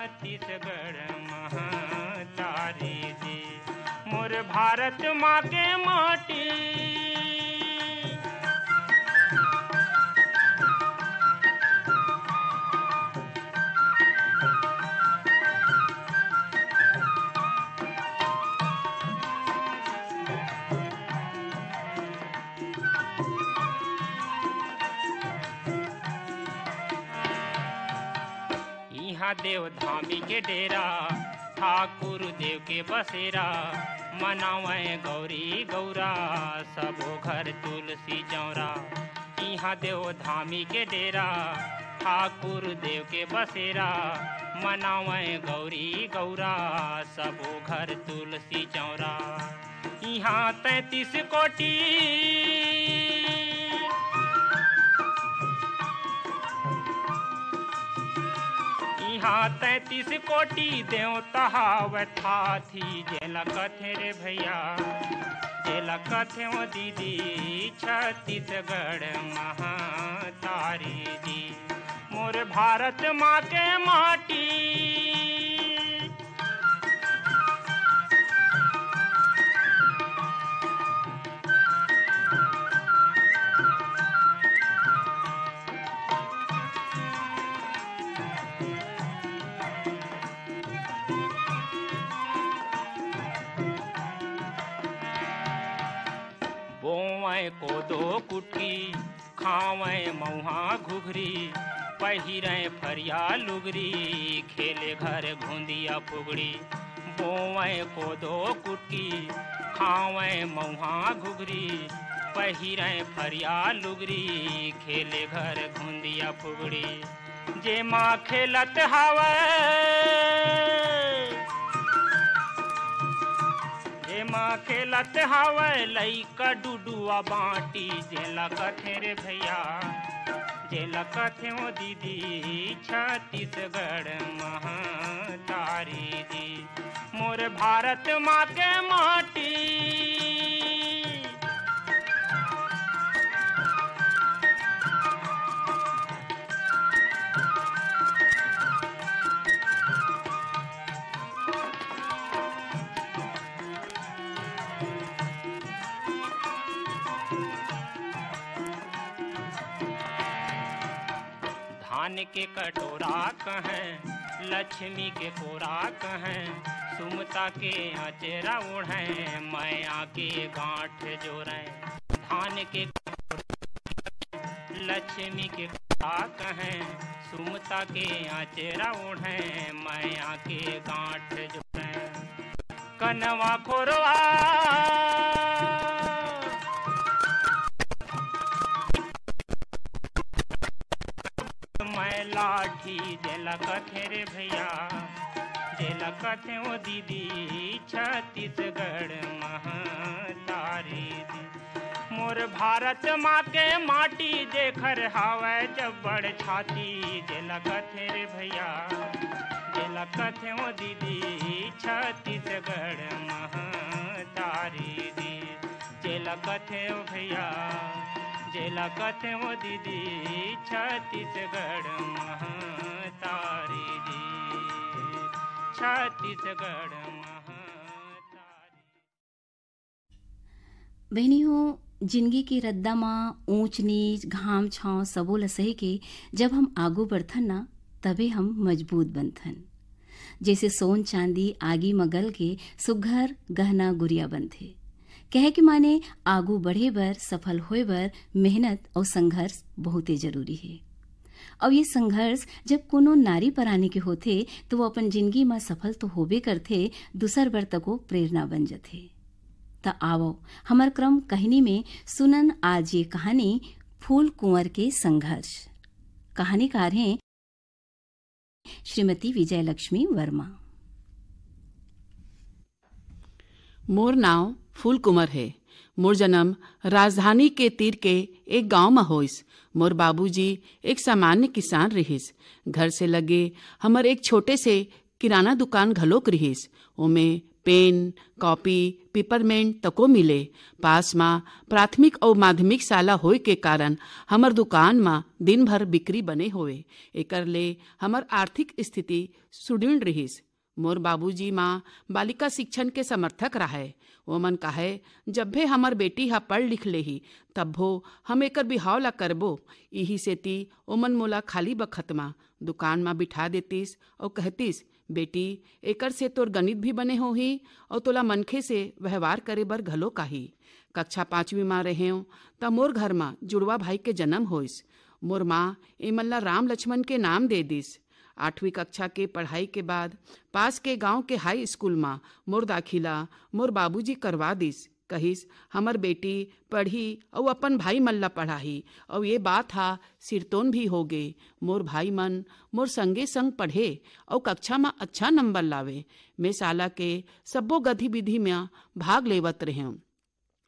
छत्तीसगढ़ महतारी जी, मोर भारत माँ के माटी। यहाँ देव धामी के डेरा, ठाकुर देव के बसेरा, मनावे गौरी गौरा, सबो घर तुलसी चौरा। यहाँ देव धामी के डेरा, ठाकुर देव के बसेरा, मनावे गौरी गौरा, सबो घर तुलसी चौरा। यहाँ 33 कोटि यहाँ 33 कोटि देवता था थी, जेला कथे रे भैया, जेला कथे वो दीदी, छत्तीसगढ़ महतारी जी, मोर भारत माँ के माटी। बोवे कोदो कुटकी, खावे मऊहा घुघरी, पहिरे फरिया लुगरी, खेले घर घुंदिया फुगड़ी। बोवे कोदो कुटकी, खावे मऊहा घुघरी, पहिरे फरिया लुगरी, खेले घर घुंदिया फुगड़ी। जे माँ खेलत हवे, माँ खेलत हवे, लइका डुडुआ बाटी, जेला कथे रे भैया, जेला कथे वो दीदी, छत्तीसगढ़ महतारी जी, मोर भारत माँ के माटी। धान के कटोरा कहें, लक्ष्मी के कोरा कहें, सुमता के अचेरा ओढ़ें, माया के गांठ जोड़ें। धान के लक्ष्मी के कोरा कहें, सुमता के अचेरा ओढ़ें, माया के गांठ जोड़ें। कनवा खोरवा मैं लाठी, जेला कथे रे भैया, जेला कथे वो दीदी, छत्तीसगढ़ महतारी जी, मोर भारत माँ के माटी, देखर हावे जब्बड़ छाती, जेला कथे रे भैया, जेला कथे वो दीदी, छत्तीसगढ़ महतारी जी, जेला कथे वो भैया, जेला कथे वो दीदी, छत्तीसगढ़ महतारी जी, छत्तीसगढ़ महतारी। बहनियों, जिंदगी की रद्दा माँ ऊंच नीच घाम छाँव सबो ल सही के जब हम आगू बढ़थन ना, तबे हम मजबूत बनथन। जैसे सोन चांदी आगी मगल के सुघर गहना गुड़िया बनथे। कहे के माने आगू बढ़े बर, सफल होए बर मेहनत और संघर्ष बहुते जरूरी है। और ये संघर्ष जब कोनो नारी परानी के होथे तो वो अपन जिंदगी में सफल तो होबे करथे, दूसर बर तको प्रेरणा बन जथे। त आवो हमर क्रम कहानी में सुनन आज ये कहानी फूल कुंवर के संघर्ष। कहानीकार हैं श्रीमती विजयलक्ष्मी वर्मा। मोर नाव फूल कुंवर है। मोर जन्म राजधानी के तीर के एक गांव में होइस। मोर बाबूजी एक सामान्य किसान रहिस। घर से लगे हमर एक छोटे से किराना दुकान घलोक रहिस। ओमे पेन कॉपी पिपरमेंट तको मिले। पास में प्राथमिक और माध्यमिक शाला होए के कारण हमर दुकान में दिन भर बिक्री बने होए। एकर ले हमर आर्थिक स्थिति सुदृढ़ रहिस। मोर बाबूजी माँ बालिका शिक्षण के समर्थक रहे। ओमन काहे जब भी हमर बेटी हा पढ़ लिख लेही तब हो हम एकर बिहाव ला करबो। यही सेती ओमन मोला खाली बखत मा दुकान में बिठा देतीस और कहतीस, बेटी एकर से तोर गणित भी बने होही और तोला मनखे से व्यवहार करे बर घलो काही। कक्षा 5वीं में रहें त मोर घर में जुड़वा भाई के जन्म होइस। मोर माँ एमन ला राम लक्ष्मण के नाम दे दिस। 8वीं कक्षा के पढ़ाई के बाद पास के गांव के हाई स्कूल में मोर दाखिला मोर बाबूजी करवा दिस। कहिस हमर बेटी पढ़ी और अपन भाई मन ला पढ़ाही और ये बात हा सिरतोन भी हो गे। मोर भाई मन मोर संगे संग पढ़े और कक्षा में अच्छा नंबर लावे। मैं शाला के सब्बो गतिविधि में भाग लेवत रहे।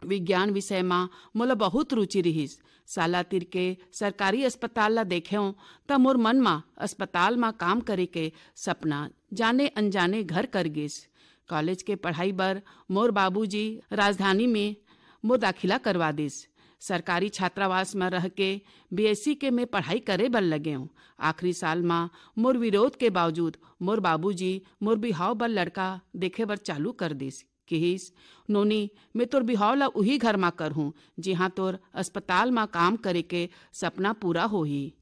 विज्ञान विषय में मोला बहुत रुचि रहिस। शाला तीर के सरकारी अस्पताल ला देखें त मोर मन में अस्पताल में काम करे के सपना जाने अनजाने घर कर गिस। कॉलेज के पढ़ाई बर मोर बाबूजी राजधानी में मोर दाखिला करवा दिस। सरकारी छात्रावास में रह के बीएससी के में पढ़ाई करे बर लगे हूँ। आखिरी साल में मोर विरोध के बावजूद मोर बाबूजी मोर बिहाव बर लड़का देखे बर चालू कर दिस। कहिस नोनी मैं तोर बिहाव ला उही घर में करहूँ जिहाँ तोर अस्पताल में काम करे के सपना पूरा होही।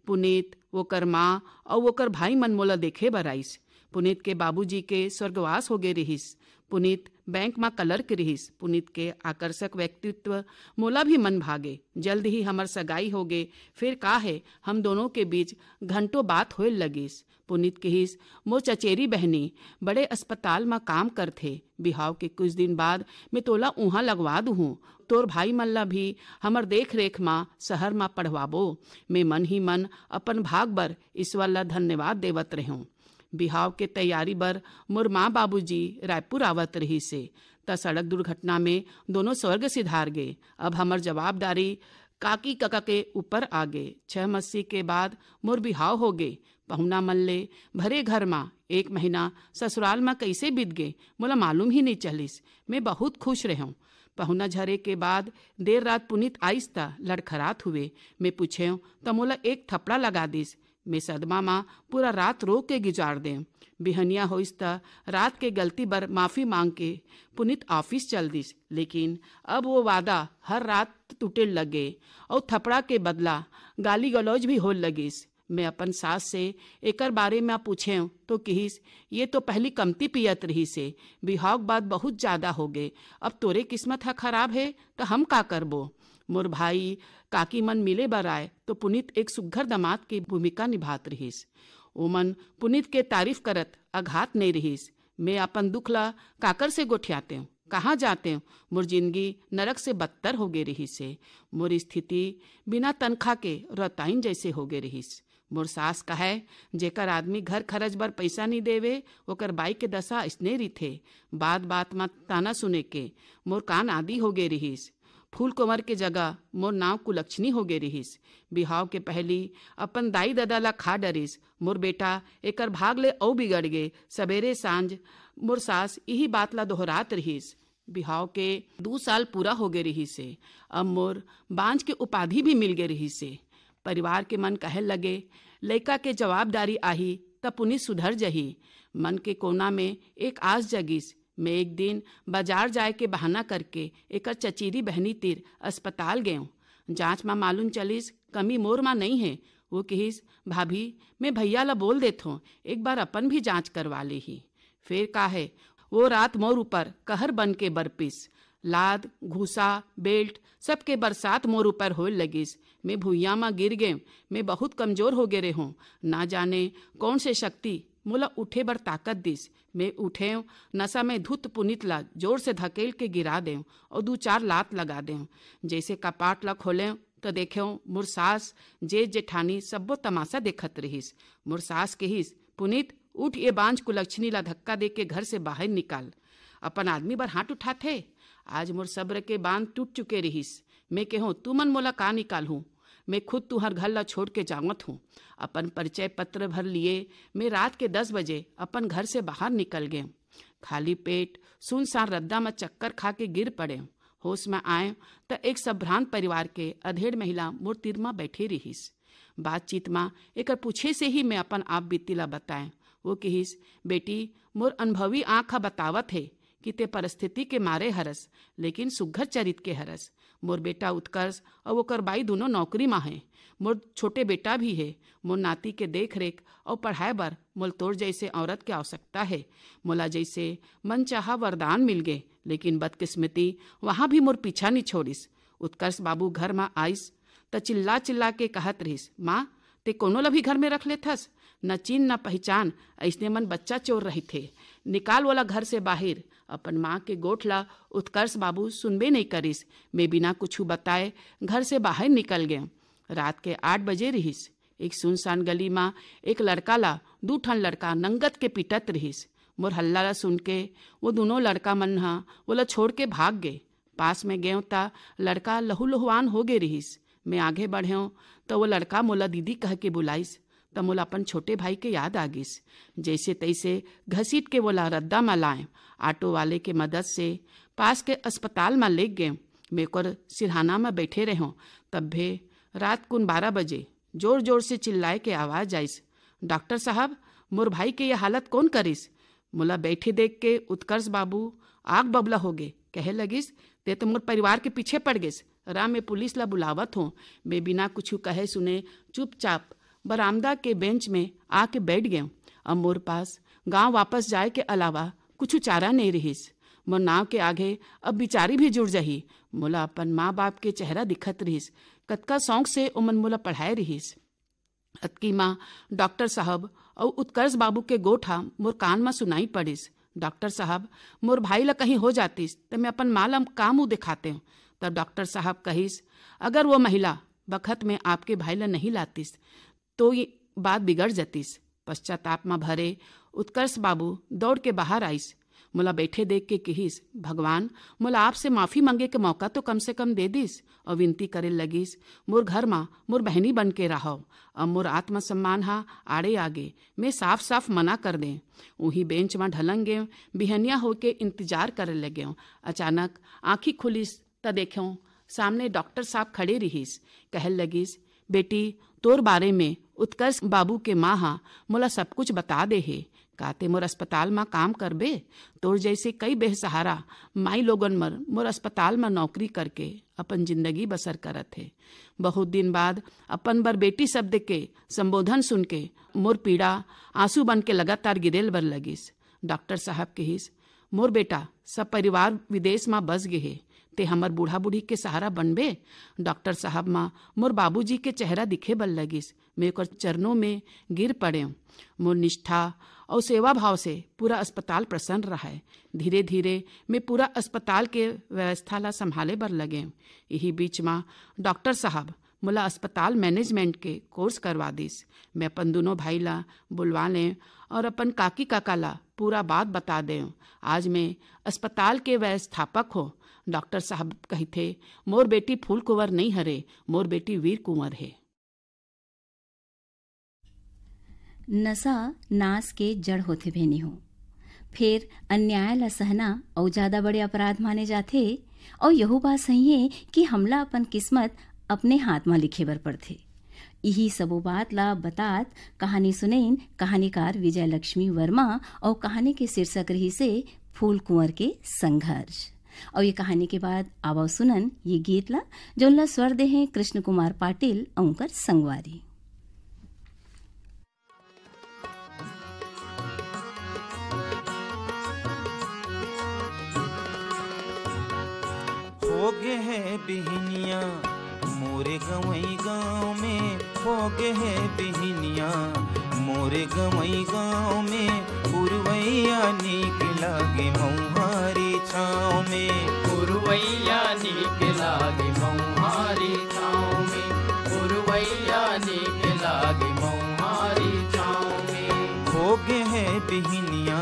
पुनीत वोकर माँ और वोकर भाई मन मोला देखे बर आइस। पुनीत के बाबूजी के स्वर्गवास हो गए रहिस। पुनीत बैंक में क्लर्क रहिस। पुनीत के आकर्षक व्यक्तित्व मोला भी मन भागे। जल्द ही हमर सगाई हो गए। फिर का है हम दोनों के बीच घंटों बात होए लगिस। पुनीत कहिस मोर चचेरी बहनी बड़े अस्पताल में काम करथे। बिहाव के कुछ दिन बाद मैं तोला उहाँ लगवा दूँ। तोर भाई मन ला भी हमर देख रेख में शहर में पढ़वाबो। मैं मन ही मन अपन भाग बर ईश्वर ला धन्यवाद देवत रहूँ। बिहाव के तैयारी बर मोर माँ बाबूजी रायपुर आवत रही से त सड़क दुर्घटना में दोनों स्वर्ग सिधार गए। अब हमर जवाबदारी काकी काका के ऊपर आ गए। 6 मस्सी के बाद मोर बिहाव हो गए। पहुना मल्ले भरे घर में 1 महीना ससुराल में कैसे बीत गए मोला मालूम ही नहीं चलिस। मैं बहुत खुश रहूँ। पहुना झरे के बाद देर रात पुनीत आइस ता लड़खड़ात हुए। मैं पूछे त मोला एक थपड़ा लगा दिस। मैं सदमा माँ पूरा रात रो के गुजार दें। बिहनिया होइस त रात के गलती बर माफ़ी मांग के पुनीत ऑफिस चल दिस। लेकिन अब वो वादा हर रात टूटे लगे और थपड़ा के बदला गाली गलौज भी हो लगिस। मैं अपन सास से एकर बारे में पूछे तो कहिस ये तो पहली कमती पियत रही से बिहाव बात बहुत ज़्यादा हो गए। अब तोरे किस्मत है खराब है तो हम का करबो। मोर भाई काकी मन मिले बर आए तो पुनीत एक सुघर दामाद की भूमिका निभात रहिस। ओमन पुनीत के तारीफ करत अघात नहीं रहिस। मैं अपन दुख ला काकर से गोठियाते हूँ, कहाँ जाते हूँ। मोर जिंदगी नरक से बदतर हो गए रही से। मोर स्थिति बिना तनख्वाह के रताइन जैसे हो गए रहिस। मोर सास कहे जेकर आदमी घर खर्च बर पैसा नहीं देवे ओकर बाई के दशा इसने रिथे। बात बात में ताना सुने के मोर कान आदि हो गए रहिस। फूल कुंवर के जगह मोर नाव कुलक्षणी हो गए रहिस। बिहाव के पहली अपन दाई दादा ला खा डरिस। मोर बेटा एकर भाग ले औ बिगड़ गए। सवेरे सांझ मोर सास यही बात ला दोहरात रहिस। बिहाव के 2 साल पूरा हो गए रही से। अब मोर बांझ के उपाधि भी मिल गए रही से। परिवार के मन कहे लगे लड़का के जवाबदारी आही तब पुनीत सुधर जही। मन के कोना में एक आस जगिस। मैं एक दिन बाजार जाए के बहाना करके एकर चचेरी बहनी तीर अस्पताल गए। जांच में मालूम चलिस कमी मोर माँ नहीं है। वो कहिस भाभी मैं भैया ला बोल देत हूँ एक बार अपन भी जांच करवा ली ही। फिर का है वो रात मोर ऊपर कहर बन के बरपिस। लाद घूसा बेल्ट सबके बरसात मोर ऊपर होए लगिस। मैं भुइया में गिर गए। मैं बहुत कमजोर हो गए हूँ। ना जाने कौन से शक्ति मोला उठे बर ताकत दिस। मैं उठे नशा में धुत पुनीत ला जोर से धकेल के गिरा दें और 2-4 लात लगा दें। जैसे कपाट ला खोलें तो देखे मोर सास जेठ जेठानी सब्बो तमाशा देखत रहिस। मोर सास कहिस पुनीत उठ ये बांझ कुलक्षणी ला धक्का दे के घर से बाहर निकाल। अपन आदमी बर हाथ उठाथे। आज मोर सब्र के बांध टूट चुके रहिस। मैं कहूँ तू मन मोला का निकालूँ। मैं खुद तुहर घर ला छोड़ के जावत हूँ। अपन परिचय पत्र भर लिए मैं रात के 10 बजे अपन घर से बाहर निकल गए। खाली पेट सुनसान रद्दा में चक्कर खा के गिर पड़े। होश में आए तो एक संभ्रांत परिवार के अधेड़ महिला मोर तीर में बैठे रहीस। बातचीत में एक पूछे से ही मैं अपन आप बीतीला बताए। वो कहिस, बेटी मोर अनुभवी आँख बतावत है कि ते परिस्थिति के मारे हरस, लेकिन सुघर चरित के हरस। मोर बेटा उत्कर्ष और ओकर बाई दोनों नौकरी में है। मोर छोटे बेटा भी है। मोर नाती के देख रेख और पढ़ाए बर मोल तोर जैसे औरत के आवश्यकता है। मोला जैसे मन चाहा वरदान मिल गए, लेकिन बदकिस्मती वहाँ भी मोर पीछा नहीं छोड़िस। उत्कर्ष बाबू घर में आइस त चिल्ला चिल्ला के कहत रहिस, माँ ते कोनो ला भी घर में रख लेथस, न चीन न पहचान, ऐसने मन बच्चा चोर रही थे, निकाल वाला घर से बाहर। अपन माँ के गोठला उत्कर्ष बाबू सुनबे नहीं करिस। मैं बिना कुछ बताए घर से बाहर निकल गए। रात के 8 बजे रहिस। एक सुनसान गली में एक लड़का ला 2 ठन लड़का नंगत के पिटत रहिस। मोर हल्ला ला सुन के वो दोनों लड़का मन हा बोला छोड़ के भाग गए। पास में गयो ता लड़का लहू लहुआन हो गए रहिस। मैं आगे बढ़्यो तो वो लड़का मोला दीदी कह के बुलाइस। तब मोला अपन छोटे भाई के याद आ गिस। जैसे तैसे घसीट के बोला रद्दा में लाए। ऑटो वाले के मदद से पास के अस्पताल में ले गए। मैं कर सिरहाना में बैठे रहो। तब भी रात कुन 12 बजे जोर जोर से चिल्लाए के आवाज आइस, डॉक्टर साहब मोर भाई के ये हालत कौन करिस। मोला बैठे देख के उत्कर्ष बाबू आग बबला हो गए। कहे लगिस, ते तो मोर परिवार के पीछे पड़ गइस, राम में पुलिस ला बुलावत हो। मैं बिना कुछ कहे सुने चुपचाप बरामदा के बेंच में आके बैठ गए। अब मोर पास गांव वापस जाए के अलावा कुछ चारा नहीं रहीस। मोर नाव के आगे अब बिचारी भी जुड़ जही। मोला अपन माँ बाप के चेहरा दिखत रहीस। कतका शौक से उमन मोला पढ़ाए रहीस। अतकी माँ डॉक्टर साहब और उत्कर्ष बाबू के गोठा मोर कान में सुनाई पड़िस। डॉक्टर साहब मोर भाई ला कहीं हो जातिस तो मैं अपन माँ ला का मुँह दिखाते हूँ। तब डॉक्टर साहब कहिस, अगर वो महिला बखत में आपके भाई ला नहीं लातिस तो ये बात बिगड़ जतिस। पश्चाताप में भरे उत्कर्ष बाबू दौड़ के बाहर आइस। मोला बैठे देख के कहिस, भगवान मोला आपसे माफ़ी मांगे के मौका तो कम से कम दे दिस। और विनती करे लगिस, मोर घर माँ मोर बहनी बन के रहो। अब मोर आत्मसम्मान हा आड़े आगे मैं साफ साफ मना कर दें। वही बेंच में ढलंग गए, बिहनिया होके इंतजार करे लगे। अचानक आँखी खुलिस त देखो सामने डॉक्टर साहब खड़े रहीस। कह लगिस, बेटी तोर बारे में उत्कर्ष बाबू के माँ हा मोला सब कुछ बता दे है। काते मोर अस्पताल में काम करबे। तोर जैसे कई बेसहारा माई लोगन मोर अस्पताल में नौकरी करके अपन जिंदगी बसर करत है। बहुत दिन बाद अपन बर बेटी शब्द के संबोधन सुन के मोर पीड़ा आंसू बन के लगातार गिरेल बर लगिस। डॉक्टर साहब कहिस, मोर बेटा सब परिवार विदेश में बस गे है, ते हमर बूढ़ा बूढ़ी के सहारा बनबे। डॉक्टर साहब माँ मोर बाबूजी के चेहरा दिखे बल लगिस। मैं ओकर चरणों में गिर पड़े। मोर निष्ठा और सेवा भाव से पूरा अस्पताल प्रसन्न रहा है। धीरे धीरे मैं पूरा अस्पताल के व्यवस्था ला संभाले बर लगे। यही बीच में डॉक्टर साहब मोला अस्पताल मैनेजमेंट के कोर्स करवा दिस। मैं अपन दोनों भाई ला बुलवा लें और अपन काकी काका ला पूरा बात बता दें। आज मैं अस्पताल के व्यवस्थापक हो। डॉक्टर साहब कही थे, मोर बेटी फूल कुंवर नहीं हरे, मोर बेटी वीर कुंवर है। नशा नाश के जड़ होते भेनी हो। फिर अन्याय ला सहना और ज्यादा बड़े अपराध माने जाते। और यही बात सही है कि हमला अपन किस्मत अपने हाथ में लिखे बर पड़थे। यही सबो बात ला बतात कहानी सुनेन कहानीकार विजय लक्ष्मी वर्मा और कहानी के शीर्षक रही से फूल कुंवर के संघर्ष। और ये कहानी के बाद आवा सुनन ये गीत ला जोन ला स्वर दे हैं कृष्ण कुमार पाटिल और संगवारी। हो गे है बिहनिया मोरे गवई गाँव में, हो गे है बिहनिया मोरे गवई गाँव में। पुरवैया नीक लागे मऊहारी छाँव में, पुरवैया नीक लागे मऊहारी छाँव में, पुरवैया नीक लागे मऊहारी छाँव में। हो गे है बिहनिया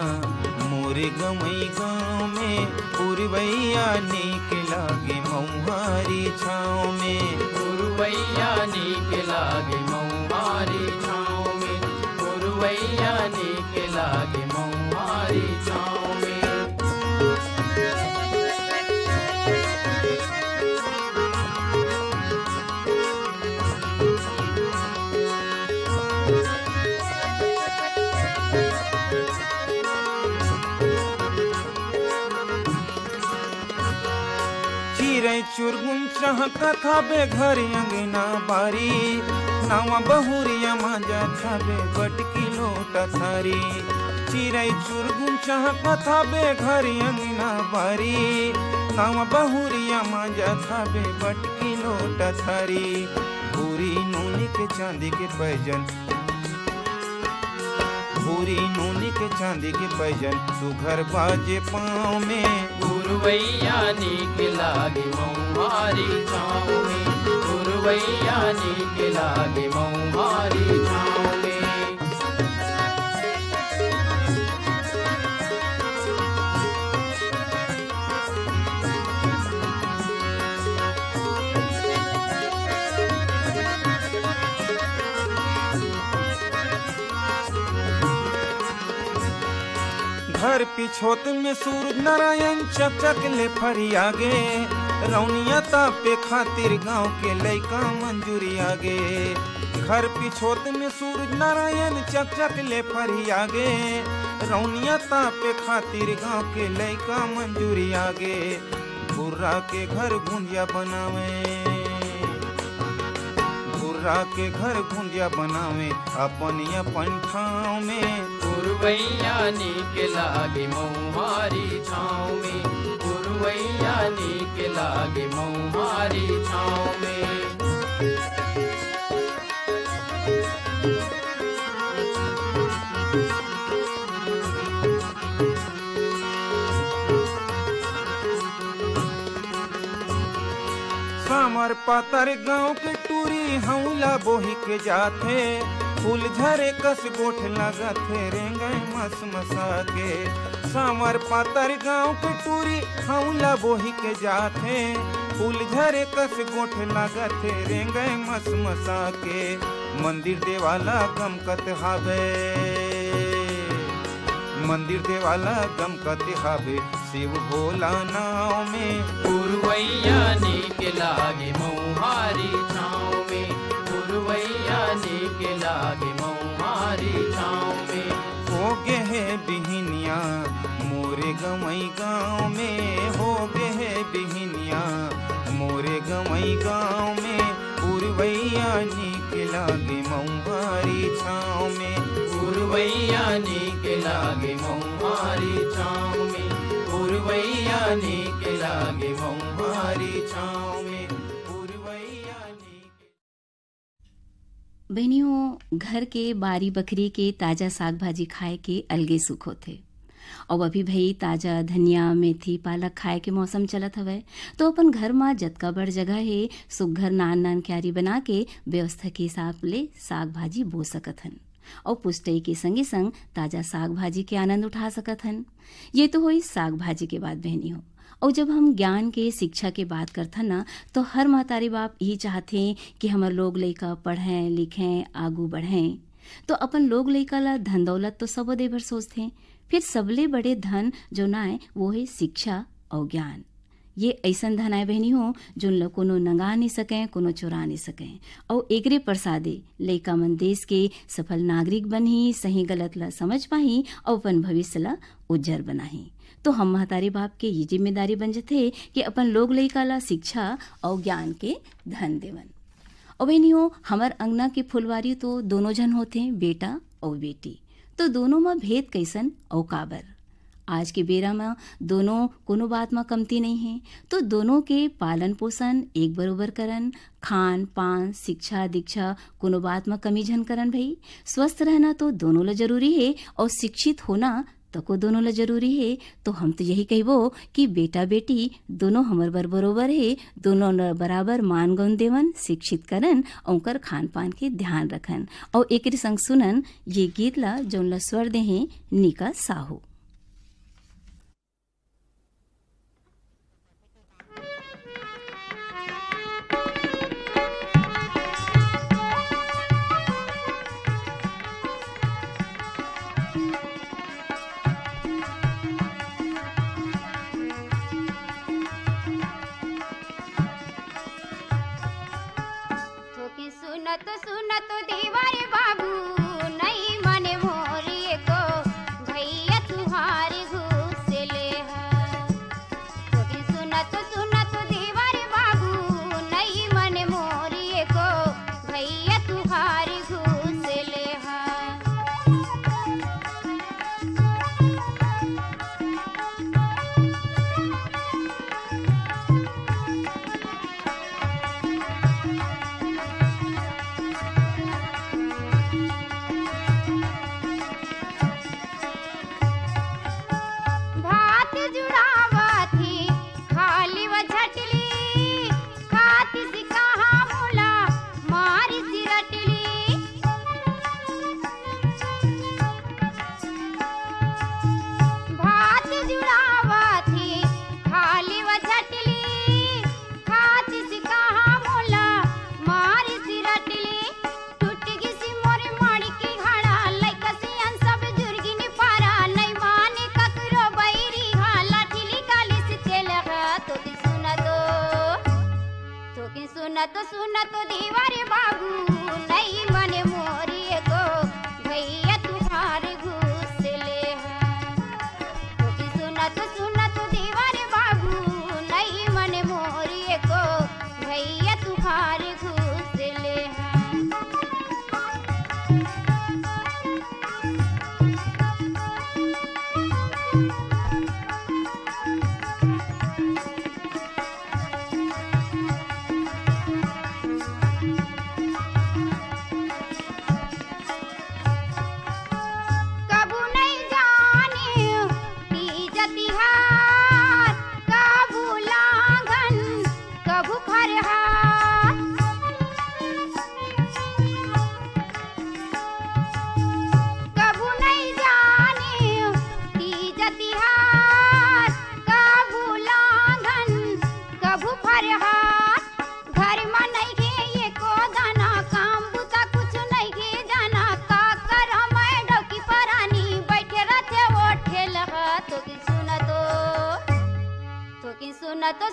मोरे गवई गाँव में। पुरवैया नीक लागे मऊहारी छाँव में, पुरवैया नीक लागे मऊहारी छाँव में, पुरवैया नीक लागे मऊहारी छाँव में। चिरै चुरगुन चहकत हबे घर अंगना बारी, नवा बहुरिया मांजा थाबे बटकी लोटा थारी। चिरै चुरगुन चहकत हबे घर अंगना बारी, नवा बहुरिया मांजा थाबे बटकी लोटा थारी। पूरी नूनी के चांदी के पैजन, पूरी नूनी के चांदी के पैजन, तू घर बाजे पाँव में। गुरुवैया नीक लागे मौहारी छाँव में, गुरुवैया नीक लागे मौहारी छाँव में। घर पिछोत में सूरज नारायण चकचक ले फरियागे, रौनिया तापे खातिर गांव के लइका मंजूरी आगे। घर पिछोत में सूरज नारायण चकचक ले फरियागे, रौनिया तापे खातिर गांव के लइका मंजूरी आगे। भुर्रा के घर गुंजिया बनावे, भुर्रा के घर गुंजिया बनावे अपन अपन ठाव में। गुरुवैया नीक लागे मौहारी छाँव में, गुरुवैया नीक लागे मौहारी छाँव में। सामर पातर गांव के टूरी हौला बोही के जाथे, फूल झरे कस गोठ लगत रेंगे मस मसा के। सामर पातर गांव के टूरी हौला बोही के जाथे, फूल झरे कस गोठ लगत रेंगे मस मसा के। मंदिर देवाला गमकत हावे, मंदिर देवाला गमकत हावे शिव भोला नाव में। गुरुवैया नीक लागे मौहारी छाँव में, गुरुवैया नीक लागे मौहारी छाँव में। हो गे है बिहनिया मोरे गवई गाँव में, हो गे है बिहनिया मोरे गवई गाँव में। गुरुवैया नीक लागे मौहारी छाँव में, गुरुवैया नीक लागे मौहारी छाँव में, गुरुवैया नीक लागे मौहारी छाँव में, गुरुवैया नीक। बहनियों, घर के बारी बकरी के ताजा साग भाजी खाए के अलगे सुख होते। और अभी भई ताजा धनिया मेथी पालक खाए के मौसम चलत हवे, तो अपन घर में जतका बड़ जगह है सुघर नान नान क्यारी बना के व्यवस्था के हिसाब ले साग भाजी बो सकत हन और पुष्टई के संगे संग ताजा साग भाजी के आनंद उठा सकत हन। ये तो हुई साग भाजी के बात बहनी हो। और जब हम ज्ञान के शिक्षा के बात करथन ना, तो हर महतारी बाप यही चाहते हैं कि हमार लोग लइका पढ़ें लिखें आगू बढ़ें। तो अपन लोग लइका ला धन दौलत तो सब दे भर सोचते हैं, फिर सबले बड़े धन जो ना है वो है शिक्षा और ज्ञान। ये ऐसा धन आए बहनी हो जो लोग कोनो नंगा नहीं सकें, कोनो चुरा नहीं सकें। और एकरे प्रसादे लइका मन देश के सफल नागरिक बनी, सही गलत ला समझ पाही और अपन भविष्य ला उज्जर बनाही। तो हम महतारी बाप के ये जिम्मेदारी बन जाते कि अपन लोग लइका ला शिक्षा और ज्ञान के धन देवन। और बहनी हो, हमार अंगना की फुलवारी तो दोनों जन होते हैं, बेटा और बेटी। तो दोनों में भेद कैसन और काबर। आज के बेरा में दोनों कोनो बात में कमती नहीं है, तो दोनों के पालन पोषण एक बरोबर करन, खान पान शिक्षा दीक्षा कोनो बात में कमी झन करन। भाई स्वस्थ रहना तो दोनों ला जरूरी है और शिक्षित होना तो को दोनों ला जरूरी है। तो हम तो यही कहबो कि बेटा बेटी दोनों हमर बरोबर है, दोनों ला बराबर मान गौन देवन, शिक्षित करन और उनकर खान पान के ध्यान रखन। और एक संग सुनन ये गीत ला जौन ला स्वर दे हैं निका साहू। सुनत देवारे बाबू नहीं मने मोरिए को भैया तू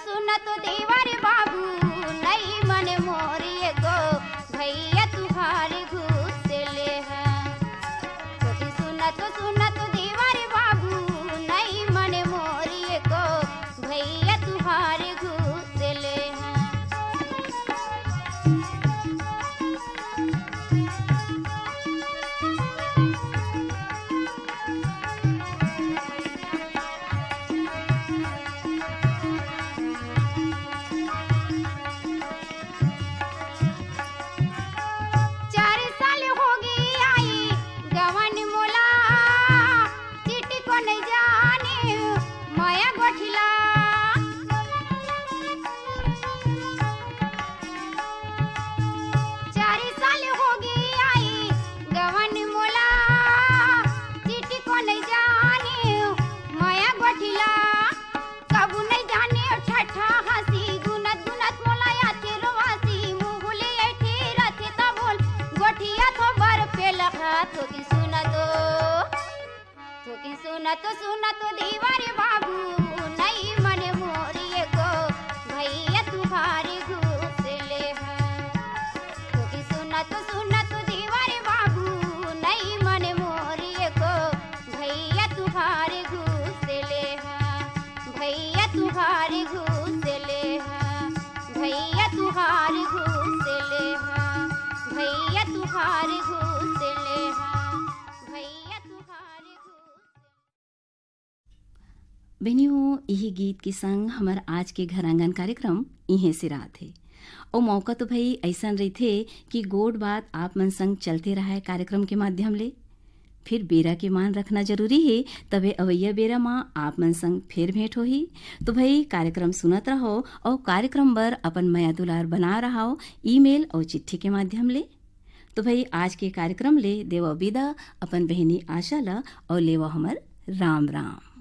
सुनत देवर बाबू नहीं मन मोरी को भैया तुहारे घूस ले है। सुनत देवर बाबू नहीं मन मोरी को भैया तुहारे घूस ले है। सुनत देवर बाबू नहीं मन मोरी को भैया तुहारे घूस ले है। सुनत देवर बाबू नहीं मन मोरी को भैया तुहारे घूस ले है। भैया तुहारे घूस ले है। भैया तुहारे घूस ले है। भैया तुहारे घूस ले है। भैया तुहारे बहनियों, यही गीत के संग हमार आज के घर आंगन कार्यक्रम इहे से रात है। और मौका तो भाई ऐसा रही थे कि गोड बात आप मन संग चलते रहा है कार्यक्रम के माध्यम ले। फिर बेरा के मान रखना जरूरी है, तबे अवैया बेरा माँ आप मन संग फिर भेंट होही। तो भाई कार्यक्रम सुनत रहो और कार्यक्रम बर अपन माया दुलार बना रहो ईमेल और चिट्ठी के माध्यम ले। तो भाई आज के कार्यक्रम ले देवा विदा अपन बहनी आशा ला और लेवा हमर राम राम।